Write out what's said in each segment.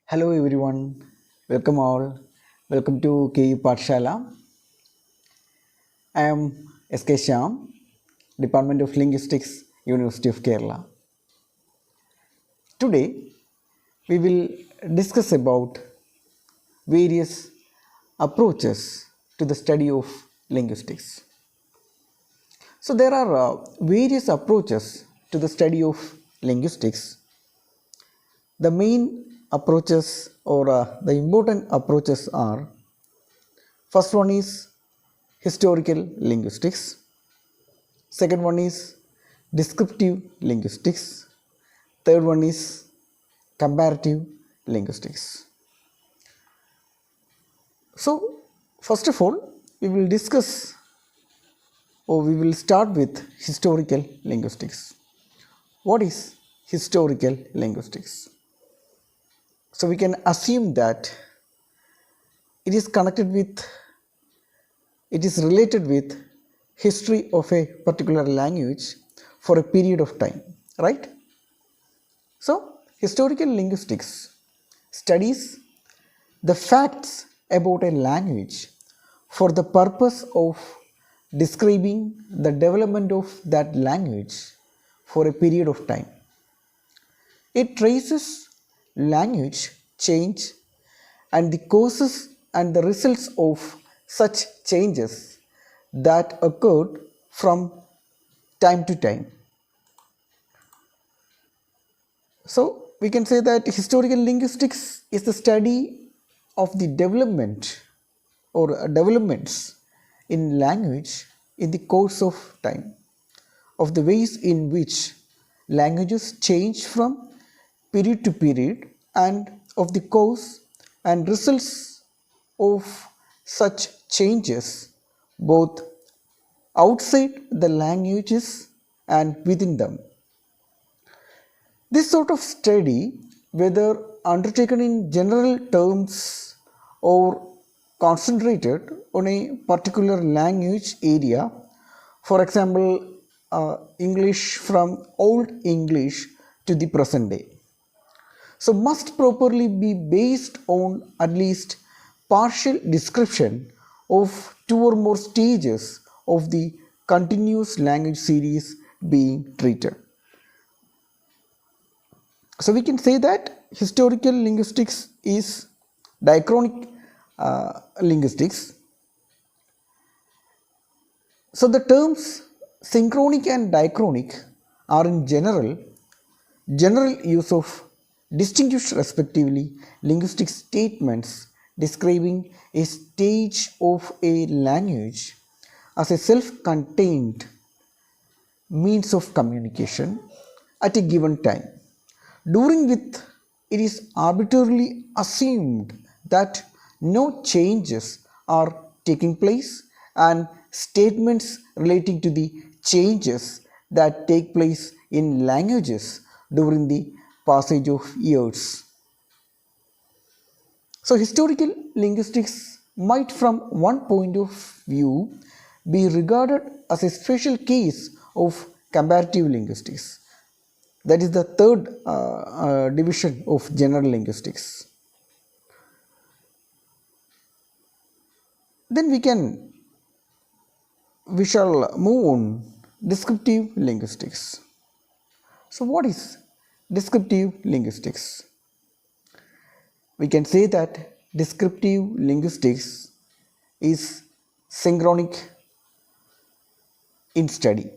Hello everyone, welcome all. Welcome to KU Pathshala. I am SK Syam, Department of Linguistics, University of Kerala. Today we will discuss about various approaches to the study of linguistics. So there are various approaches to the study of linguistics. The main approaches or the important approaches are: first one is historical linguistics, second one is descriptive linguistics, third one is comparative linguistics. So, first of all, we will discuss or we will start with historical linguistics. What is historical linguistics? So, we can assume that it is related with history of a particular language for a period of time, right? So, historical linguistics studies the facts about a language for the purpose of describing the development of that language for a period of time. It traces language change and the causes and the results of such changes that occurred from time to time. So, we can say that historical linguistics is the study of the development or developments in language in the course of time, of the ways in which languages change from period to period, and of the cause and results of such changes both outside the languages and within them. This sort of study, whether undertaken in general terms or concentrated on a particular language area, for example, English from Old English to the present day, so must properly be based on at least partial description of two or more stages of the continuous language series being treated. So we can say that historical linguistics is diachronic linguistics. So the terms synchronic and diachronic are in general use of distinguished respectively linguistic statements describing a stage of a language as a self-contained means of communication at a given time, during which it is arbitrarily assumed that no changes are taking place, and statements relating to the changes that take place in languages during the passage of years. So, historical linguistics might, from one point of view, be regarded as a special case of comparative linguistics. That is the third division of general linguistics. Then we shall move on descriptive linguistics. So, what is descriptive linguistics? We can say that descriptive linguistics is synchronic in study.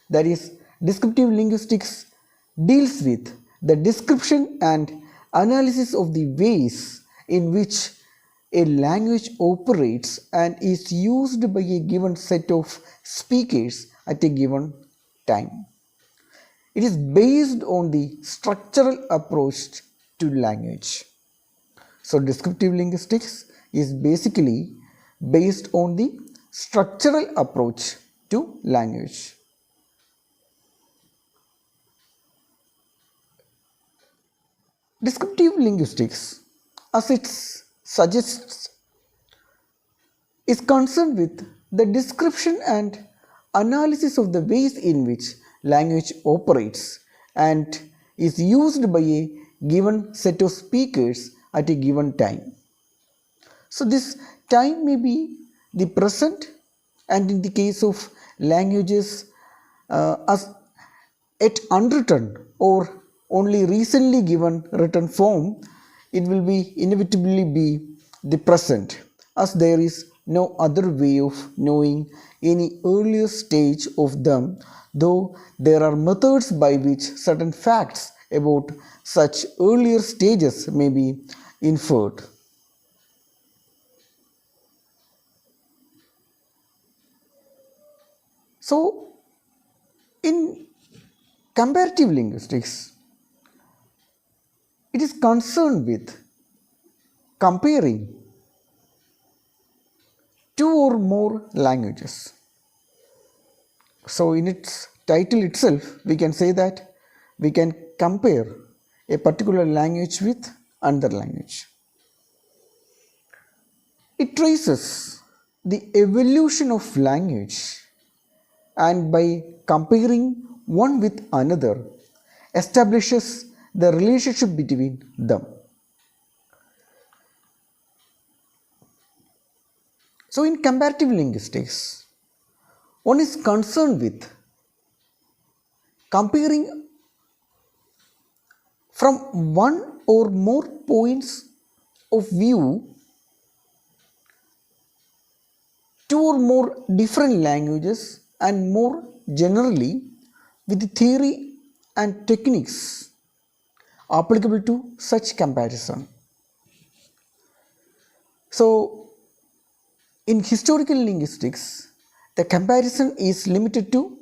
That is, descriptive linguistics deals with the description and analysis of the ways in which a language operates and is used by a given set of speakers at a given time. It is based on the structural approach to language. So, descriptive linguistics is basically based on the structural approach to language. Descriptive linguistics, as it suggests, is concerned with the description and analysis of the ways in which language operates and is used by a given set of speakers at a given time. So this time may be the present, and in the case of languages as yet unwritten or only recently given written form, it will be inevitably be the present, as there is no other way of knowing any earlier stage of them, though there are methods by which certain facts about such earlier stages may be inferred. So, in comparative linguistics, it is concerned with comparing two or more languages. So, in its title itself, we can say that we can compare a particular language with another language. It traces the evolution of language, and by comparing one with another establishes the relationship between them. So in comparative linguistics, one is concerned with comparing from one or more points of view two or more different languages, and more generally with the theory and techniques applicable to such comparison. So, in historical linguistics, the comparison is limited to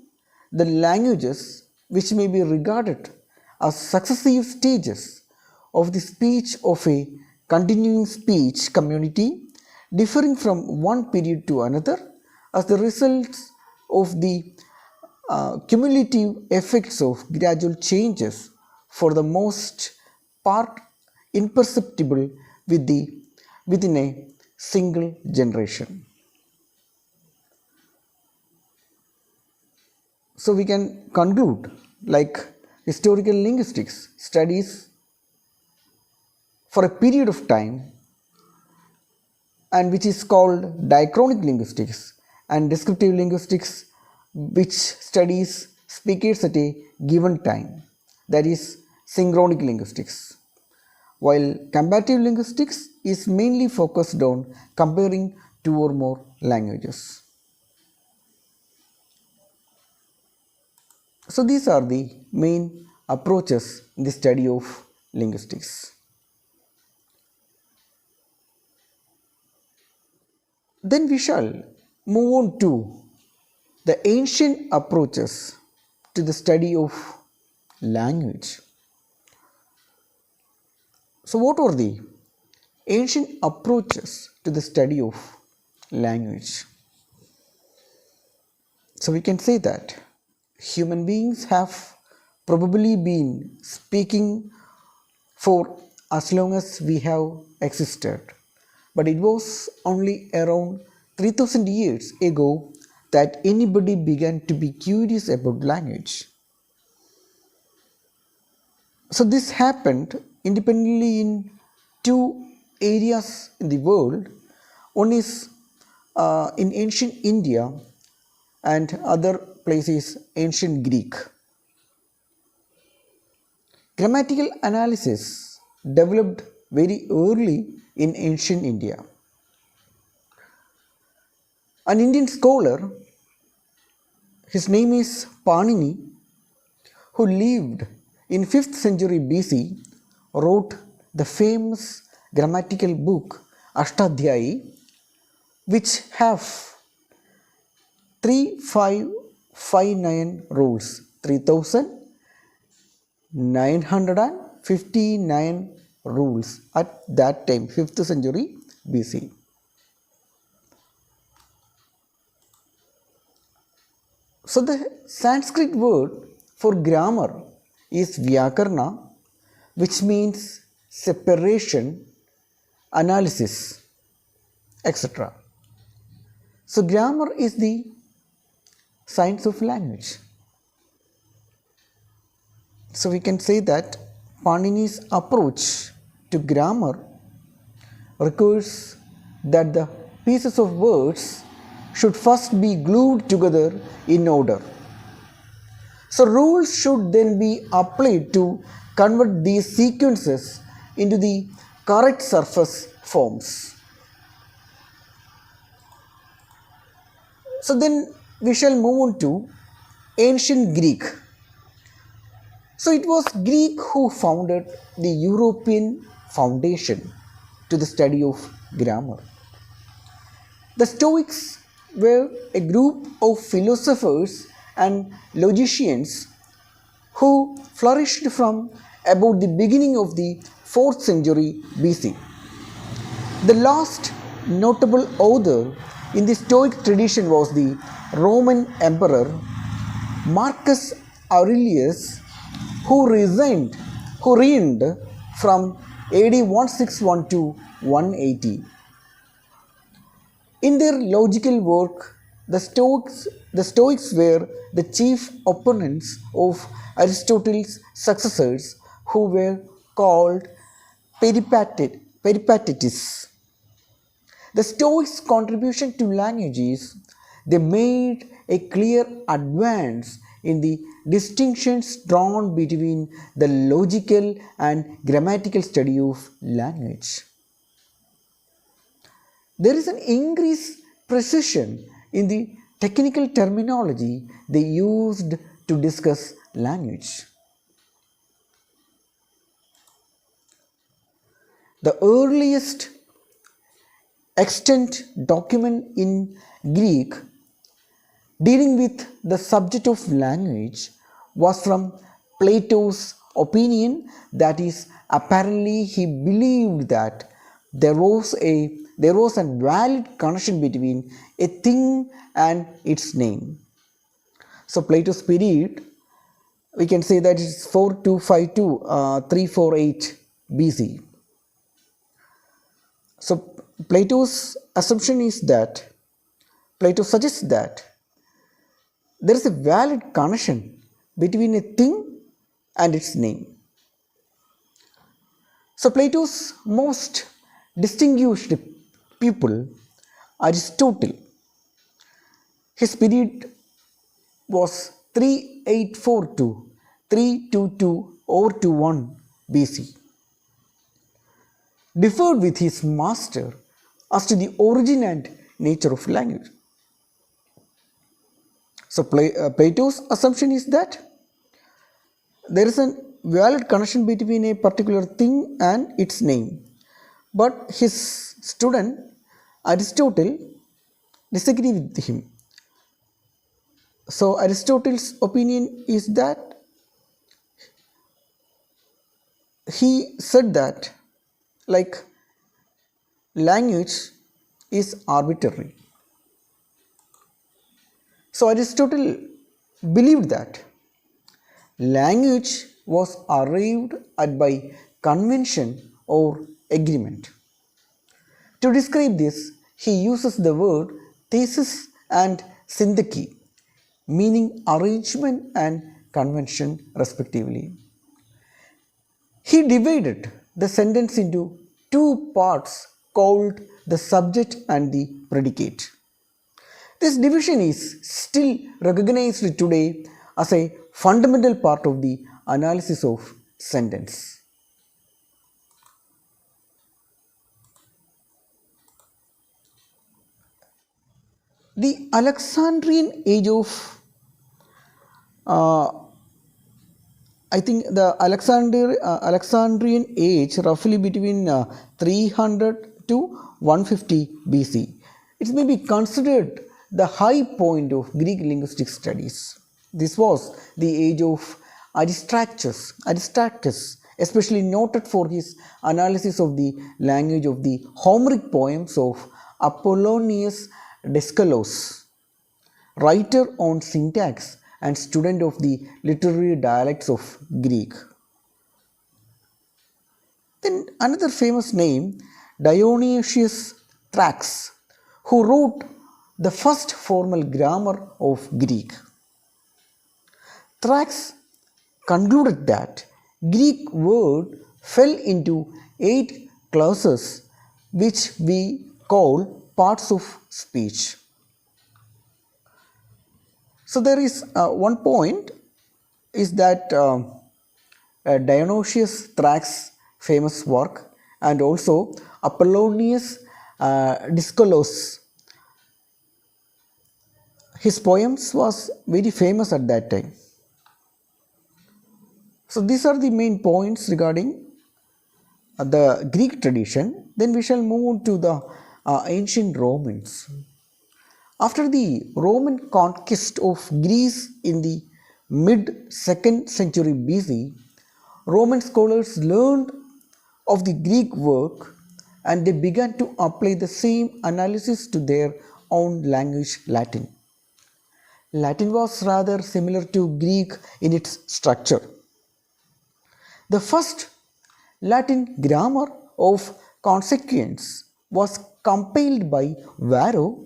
the languages which may be regarded as successive stages of the speech of a continuing speech community, differing from one period to another as the results of the cumulative effects of gradual changes, for the most part imperceptible within a single generation. So we can conclude, like historical linguistics studies for a period of time, and which is called diachronic linguistics, and descriptive linguistics, which studies speakers at a given time, that is synchronic linguistics, while comparative linguistics is mainly focused on comparing two or more languages. So these are the main approaches in the study of linguistics. Then we shall move on to the ancient approaches to the study of language. So what are the ancient approaches to the study of language? So we can say that human beings have probably been speaking for as long as we have existed, but it was only around 3000 years ago that anybody began to be curious about language. So this happened independently in two areas in the world. One is in ancient India, and other place is ancient Greek. Grammatical analysis developed very early in ancient India. An Indian scholar, his name is Panini, who lived in 5th century BC, wrote the famous grammatical book Ashtadhyayi, which have 3559 rules, 3959 rules at that time, 5th century BC. So the Sanskrit word for grammar is Vyakarna, which means separation, analysis, etc. So grammar is the science of language. So we can say that Panini's approach to grammar requires that the pieces of words should first be glued together in order. So rules should then be applied to convert these sequences into the correct surface forms. So then we shall move on to ancient Greek. So it was Greek who founded the European foundation to the study of grammar. The Stoics were a group of philosophers and logicians who flourished from about the beginning of the 4th century BC. The last notable author in the Stoic tradition was the Roman Emperor Marcus Aurelius, who reigned from AD 161 to 180. In their logical work, the Stoics were the chief opponents of Aristotle's successors, who were called Peripatetists. The Stoics' contribution to language is they made a clear advance in the distinctions drawn between the logical and grammatical study of language. There is an increased precision in the technical terminology they used to discuss language. The earliest extant document in Greek dealing with the subject of language was from Plato's opinion, that is, apparently he believed that there was a valid connection between a thing and its name. So Plato's period, we can say that it's 4252 348 BC. So Plato suggests that there is a valid connection between a thing and its name. So Plato's most distinguished pupil, Aristotle, his period was 384 to 322 or 21 BC, differed with his master as to the origin and nature of language. So Plato's assumption is that there is a valid connection between a particular thing and its name. But his student Aristotle disagreed with him. So Aristotle's opinion is that he said that language is arbitrary. So Aristotle believed that language was arrived at by convention or agreement. To describe this, he uses the word thesis and syntheky, meaning arrangement and convention respectively. He divided the sentence into two parts called the subject and the predicate. This division is still recognized today as a fundamental part of the analysis of sentence. The Alexandrine Age of the Alexandrian Age, roughly between 300 to 150 BC, it may be considered the high point of Greek linguistic studies. This was the age of Aristarchus, especially noted for his analysis of the language of the Homeric poems of Apollonius Dascalos, writer on syntax and student of the literary dialects of Greek. Then another famous name, Dionysius Thrax, who wrote the first formal grammar of Greek. Thrax concluded that Greek word fell into 8 classes which we call parts of speech. So there is one point is that Dionysius Thrax' famous work and also Apollonius Discolos. His poems was very famous at that time. So these are the main points regarding the Greek tradition. Then we shall move on to the ancient Romans. After the Roman conquest of Greece in the mid 2nd century BC, Roman scholars learned of the Greek work and they began to apply the same analysis to their own language, Latin. Latin was rather similar to Greek in its structure. The first Latin grammar of consequence was compiled by Varro.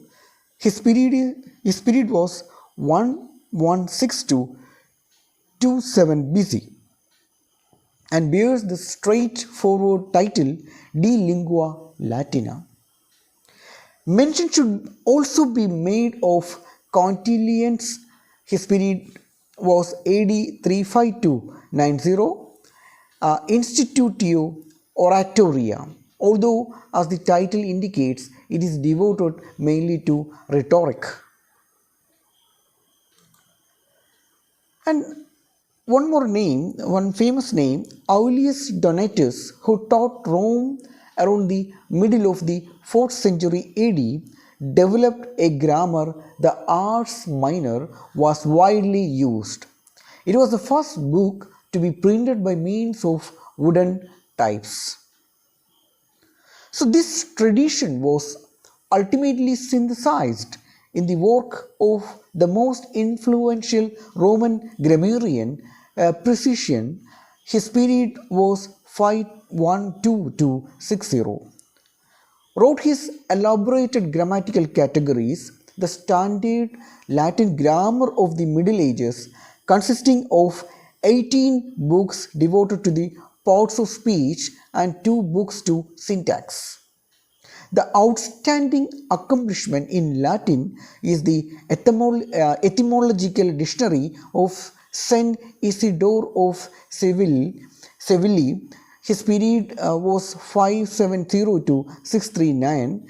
His period was 1162 27 BC and bears the straightforward title De Lingua Latina. Mention should also be made of Quintilian's. His period was AD 352-90, Institutio Oratoria, although as the title indicates, it is devoted mainly to rhetoric. And one more name, one famous name, Aulus Donatus, who taught Rome around the middle of the 4th century AD, developed a grammar. The Ars Minor was widely used. It was the first book to be printed by means of wooden types. So this tradition was ultimately synthesized in the work of the most influential Roman grammarian, Precision. His period was 512 60. Wrote his elaborated grammatical categories, the standard Latin grammar of the Middle Ages, consisting of 18 books devoted to the parts of speech and 2 books to syntax. The outstanding accomplishment in Latin is the etymological dictionary of Saint Isidore of Seville. His period was 570 to 639.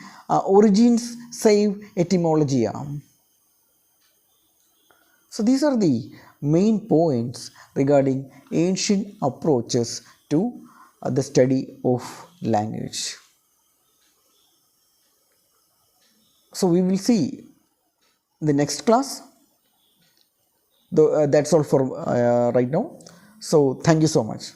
Origins save etymologia. So these are the main points regarding ancient approaches to the study of language. So we will see the next class. That's all for right now. So thank you so much.